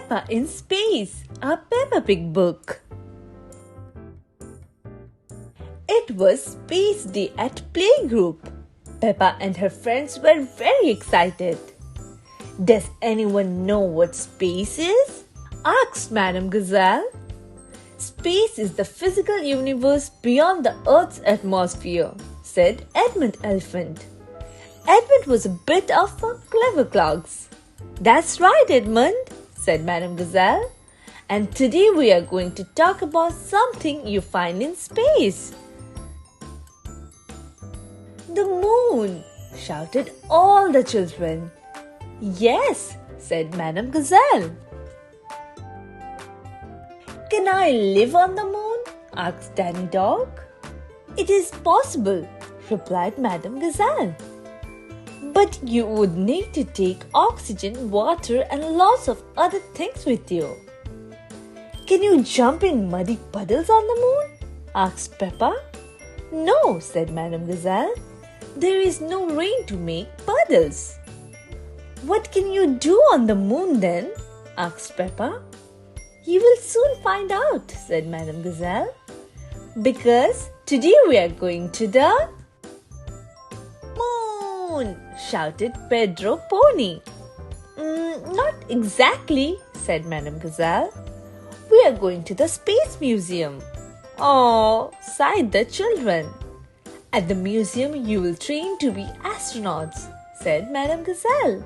Peppa in Space, a Peppa Pig book. It was Space Day at Playgroup. Peppa and her friends were very excited. Does anyone know what space is? Asked Madame Gazelle. Space is the physical universe beyond the Earth's atmosphere, said Edmund Elephant. Edmund was a bit of a clever clogs. That's right, Edmund, said Madame Gazelle. And today we are going to talk about something you find in space. The moon, shouted all the children. Yes, said Madame Gazelle. Can I live on the moon? Asked Danny Dog. It is possible, replied Madame Gazelle. But you would need to take oxygen, water and lots of other things with you. Can you jump in muddy puddles on the moon? Asked Peppa. No, said Madame Gazelle. There is no rain to make puddles. What can you do on the moon then? Asked Peppa. You will soon find out, said Madame Gazelle. Because today we are going to the moon, shouted Pedro Pony. Not exactly, said Madame Gazelle. We are going to the Space Museum. Oh, sighed the children. At the museum you will train to be astronauts, said Madame Gazelle,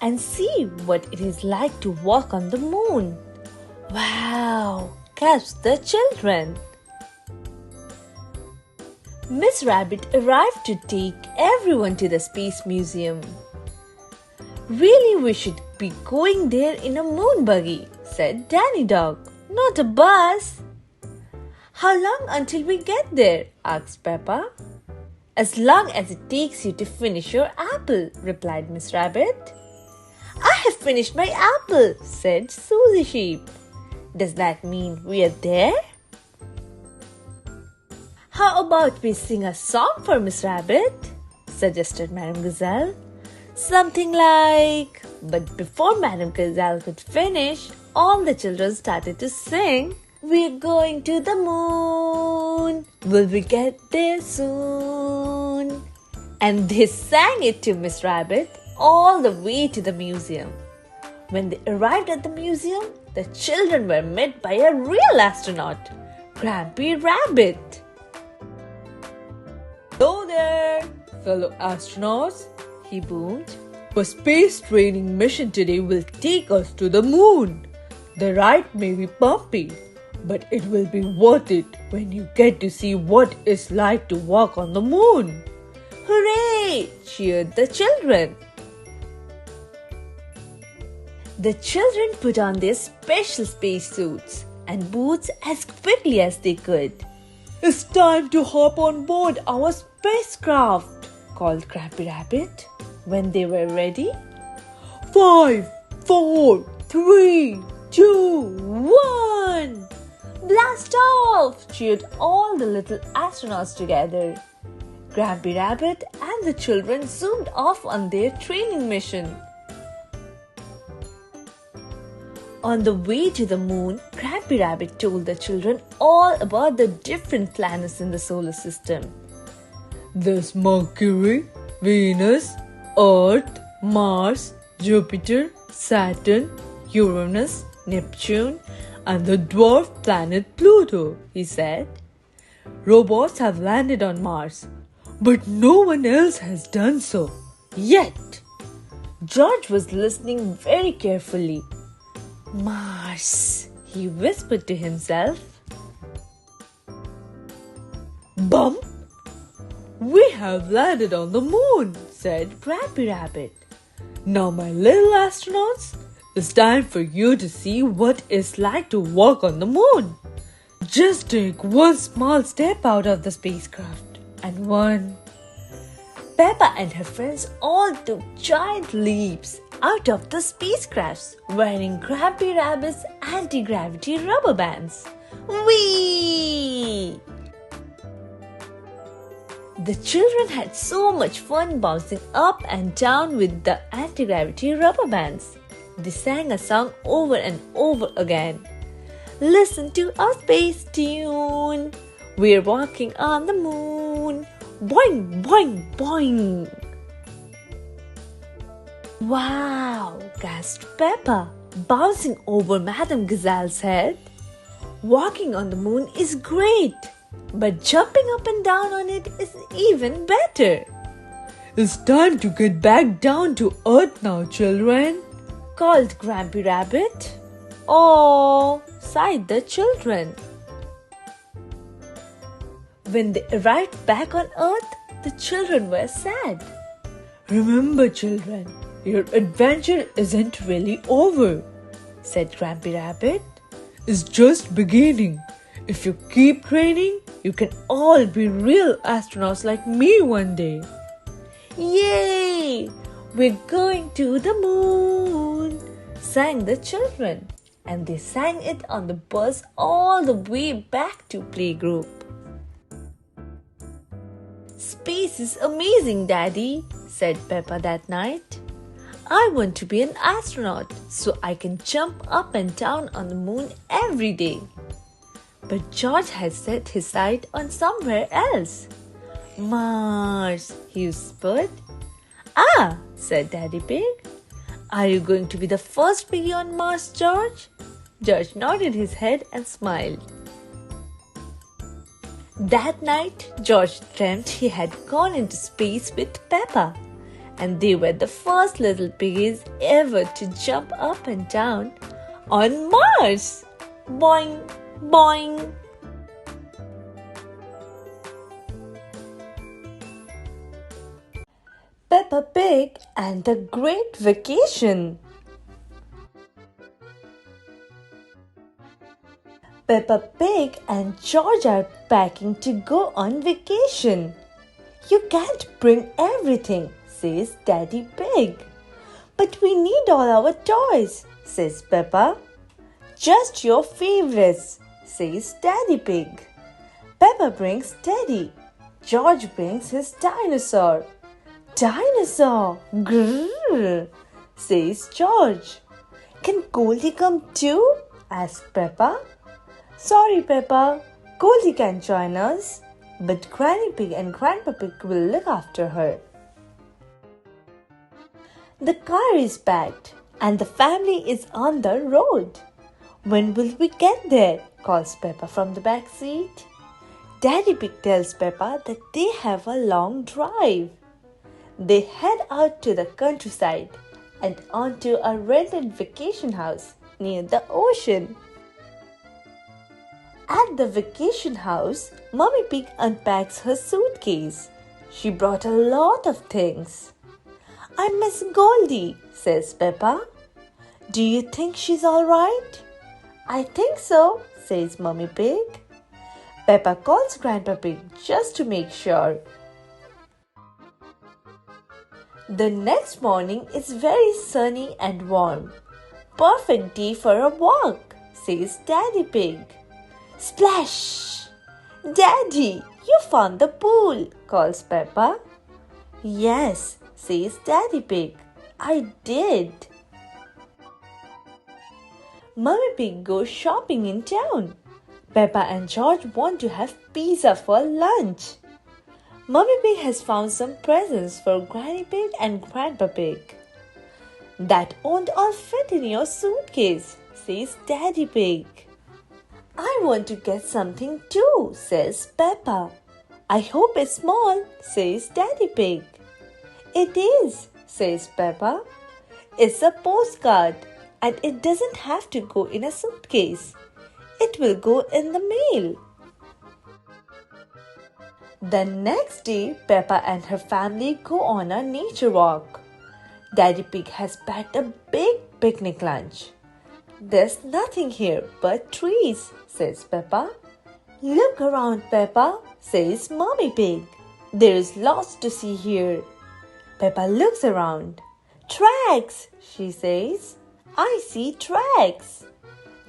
and see what it is like to walk on the moon. Wow, gasped the children. Miss Rabbit arrived to take everyone to the Space Museum. Really, we should be going there in a moon buggy, said Danny Dog, not a bus. How long until we get there? Asked Peppa. As long as it takes you to finish your apple, replied Miss Rabbit. I have finished my apple, said Susie Sheep. Does that mean we are there? How about we sing a song for Miss Rabbit? Suggested Madame Gazelle. Something like... But before Madame Gazelle could finish, all the children started to sing. We're going to the moon. Will we get there soon? And they sang it to Miss Rabbit all the way to the museum. When they arrived at the museum, the children were met by a real astronaut, Grampy Rabbit. Hello there, fellow astronauts, he boomed. Our space training mission today will take us to the moon. The ride may be bumpy, but it will be worth it when you get to see what it's like to walk on the moon. Hooray! Cheered the children. The children put on their special spacesuits and boots as quickly as they could. It's time to hop on board our spacecraft, called Grampy Rabbit when they were ready. 5, 4, 3, 2, 1! Blast off! Cheered all the little astronauts together. Grampy Rabbit and the children zoomed off on their training mission. On the way to the moon, Grampy Rabbit told the children all about the different planets in the solar system. There's Mercury, Venus, Earth, Mars, Jupiter, Saturn, Uranus, Neptune, and the dwarf planet Pluto, he said. Robots have landed on Mars, but no one else has done so yet. George was listening very carefully. Mars, he whispered to himself. Bump! We have landed on the moon, said Grampy Rabbit. Now, my little astronauts, it's time for you to see what it's like to walk on the moon. Just take one small step out of the spacecraft and one. Peppa and her friends all took giant leaps out of the spacecrafts wearing Grampy Rabbit's anti-gravity rubber bands. Whee! The children had so much fun bouncing up and down with the anti-gravity rubber bands. They sang a song over and over again. Listen to our space tune. We're walking on the moon. Boing, boing, boing. Wow, gasped Peppa, bouncing over Madame Gazelle's head. Walking on the moon is great, but jumping up and down on it is even better. It's time to get back down to earth now, children, called Grampy Rabbit. Oh, sighed the children. When they arrived back on earth, the children were sad. Remember, children, your adventure isn't really over, said Grampy Rabbit. It's just beginning. If you keep training, you can all be real astronauts like me one day. Yay! We're going to the moon, sang the children, and they sang it on the bus all the way back to playgroup. Space is amazing, Daddy, said Peppa that night. I want to be an astronaut so I can jump up and down on the moon every day. But George had set his sight on somewhere else. Mars, he whispered. Ah, said Daddy Pig. Are you going to be the first piggy on Mars, George? George nodded his head and smiled. That night, George dreamt he had gone into space with Peppa, and they were the first little piggies ever to jump up and down on Mars. Boing, boing. Peppa Pig and the Great Vacation. Peppa Pig and George are packing to go on vacation. You can't bring everything, says Daddy Pig. But we need all our toys, says Peppa. Just your favorites, says Daddy Pig. Peppa brings Teddy. George brings his dinosaur. Dinosaur, grrr, says George. Can Goldie come too? asked Peppa. Sorry, Peppa, Goldie can't join us, but Granny Pig and Grandpa Pig will look after her. The car is packed and the family is on the road. When will we get there? Calls Peppa from the back seat. Daddy Pig tells Peppa that they have a long drive. They head out to the countryside and onto a rented vacation house near the ocean. At the vacation house, Mummy Pig unpacks her suitcase. She brought a lot of things. I miss Goldie, says Peppa. Do you think she's all right? I think so, says Mummy Pig. Peppa calls Grandpa Pig just to make sure. The next morning is very sunny and warm. Perfect day for a walk, says Daddy Pig. Splash! Daddy, you found the pool, calls Peppa. Yes, says Daddy Pig. I did. Mummy Pig goes shopping in town. Peppa and George want to have pizza for lunch. Mummy Pig has found some presents for Granny Pig and Grandpa Pig. That won't all fit in your suitcase, says Daddy Pig. I want to get something too, says Peppa. I hope it's small, says Daddy Pig. It is, says Peppa. It's a postcard and it doesn't have to go in a suitcase. It will go in the mail. The next day, Peppa and her family go on a nature walk. Daddy Pig has packed a big picnic lunch. There's nothing here but trees, says Peppa. Look around, Peppa, says Mommy Pig. There's lots to see here. Peppa looks around. Tracks, she says. I see tracks.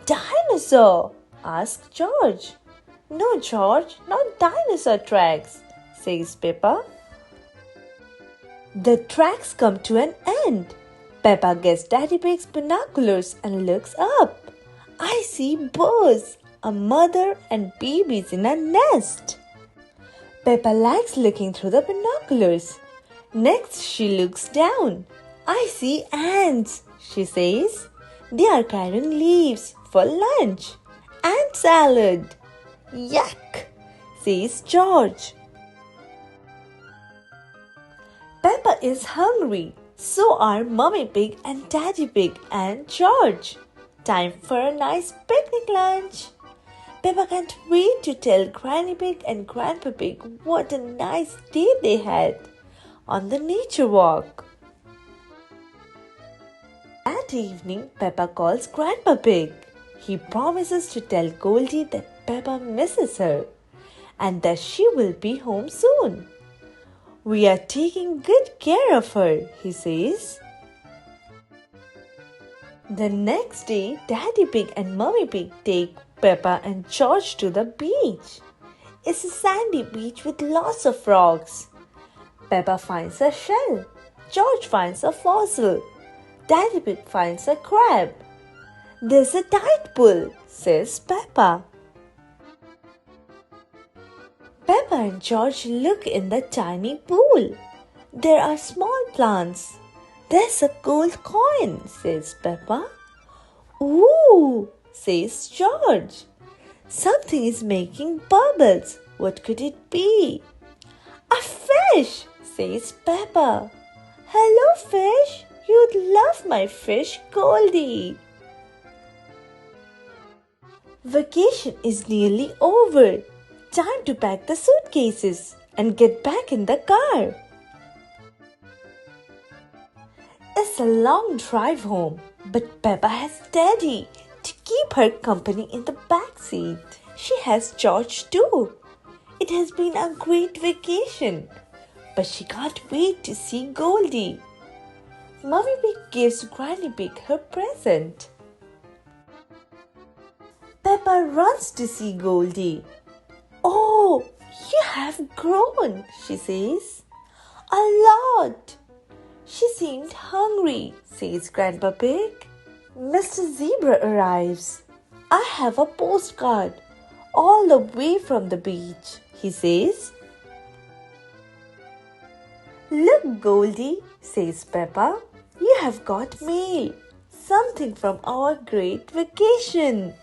Dinosaur, asks George. No, George, not dinosaur tracks, says Peppa. The tracks come to an end. Peppa gets Daddy Pig's binoculars and looks up. I see birds, a mother and babies in a nest. Peppa likes looking through the binoculars. Next, she looks down. I see ants, she says. They are carrying leaves for lunch. Ant salad. Yuck, says George. Peppa is hungry. So are Mummy Pig and Daddy Pig and George. Time for a nice picnic lunch. Peppa can't wait to tell Granny Pig and Grandpa Pig what a nice day they had on the nature walk. That evening, Peppa calls Grandpa Pig. He promises to tell Goldie that Peppa misses her and that she will be home soon. We are taking good care of her, he says. The next day, Daddy Pig and Mummy Pig take Peppa and George to the beach. It's a sandy beach with lots of rocks. Peppa finds a shell. George finds a fossil. Daddy Pig finds a crab. There's a tide pool, says Peppa. Peppa and George look in the tiny pool. There are small plants. There's a gold coin, says Peppa. Ooh, says George. Something is making bubbles. What could it be? A fish, says Peppa. Hello, fish. You'd love my fish, Goldie. Vacation is nearly over. Time to pack the suitcases and get back in the car. It's a long drive home, but Peppa has Daddy to keep her company in the back seat. She has George too. It has been a great vacation, but she can't wait to see Goldie. Mummy Pig gives Granny Pig her present. Peppa runs to see Goldie. Oh, you have grown, she says. A lot. She seemed hungry, says Grandpa Pig. Mr. Zebra arrives. I have a postcard all the way from the beach, he says. Look, Goldie, says Peppa. You have got mail. Something from our great vacation.